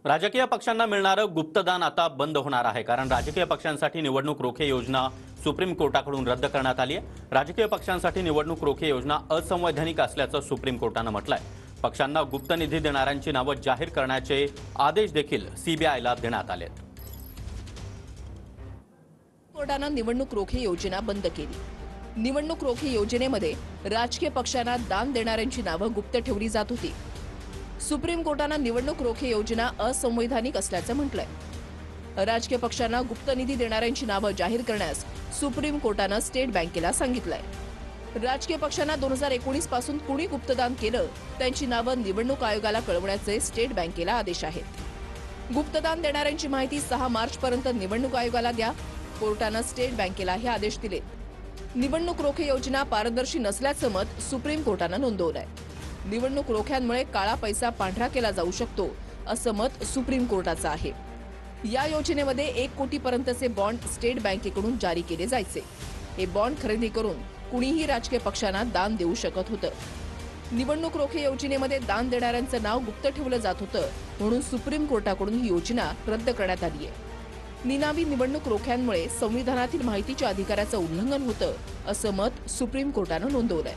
राजकीय पक्षांना मिळणारं गुप्तदान आता बंद होणार आहे, कारण राजकीय पक्षांसाठी निवडणूक रोखे योजना सुप्रीम कोर्टाकडून रद्द करण्यात आली आहे। राजकीय पक्षांसाठी निवडणूक रोखे योजना असंवैधानिक असल्याचं सुप्रीम कोर्टानं म्हटलंय। पक्षांना गुप्त निधी देणाऱ्यांची नावं जाहीर करण्याचे आदेश देखील सीबीआयला देण्यात आले आहेत। कोर्टानं निवडणूक रोखे योजना बंद केली। निवडणूक रोखे योजनेमध्ये राजकीय पक्षांना दान देणाऱ्यांची नावं गुप्त ठेवली जात होती। सुप्रीम कोर्टानं निवडणूक रोखे योजना असंवैधानिक असल्याचं म्हटलंय। राजकीय पक्षांना गुप्त निधी देणाऱ्यांची नावं जाहीर करण्यास सुप्रीम कोर्टानं स्टेट बँकेला सांगितलंय। राजकीय पक्षांना 2019 पासून कुणी गुप्तदान केलं त्यांची नावं निवडणूक आयोगाला कळवण्याचे स्टेट बँकेला आदेश आहेत। गुप्तदान देणाऱ्यांची माहिती 6 मार्च पर्यंत निवडणूक आयोगाला द्या, कोर्टानं स्टेट बँकेला हे आदेश दिले। निवडणूक रोखे योजना पारदर्शी नसल्याचं मत सुप्रीम कोर्टानं नोंदवलंय। निवडणूक रोख्यांमुळे काळा पैसा पांढरा केला जाऊ शकतो असं मत सुप्रीम कोर्टाचं आहे। या योजनेमध्ये 1 कोटीपर्यंतचे बॉन्ड स्टेट बँकेकडून जारी केले जायचे। हे बॉन्ड खरेदी करून कुणीही राजकीय पक्षांना दान देऊ शकत होतं। निवडणूक रोखे योजनेमध्ये दान देणाऱ्यांचं नाव गुप्त ठेवलं जात होतं, म्हणून सुप्रीम कोर्टाकडून ही योजना रद्द करण्यात आली आहे। निनावी निवडणूक रोख्यांमुळे संविधानातील माहितीच्या अधिकाराचं उल्लंघन होतं असं मत सुप्रीम कोर्टानं नोंदवलंय।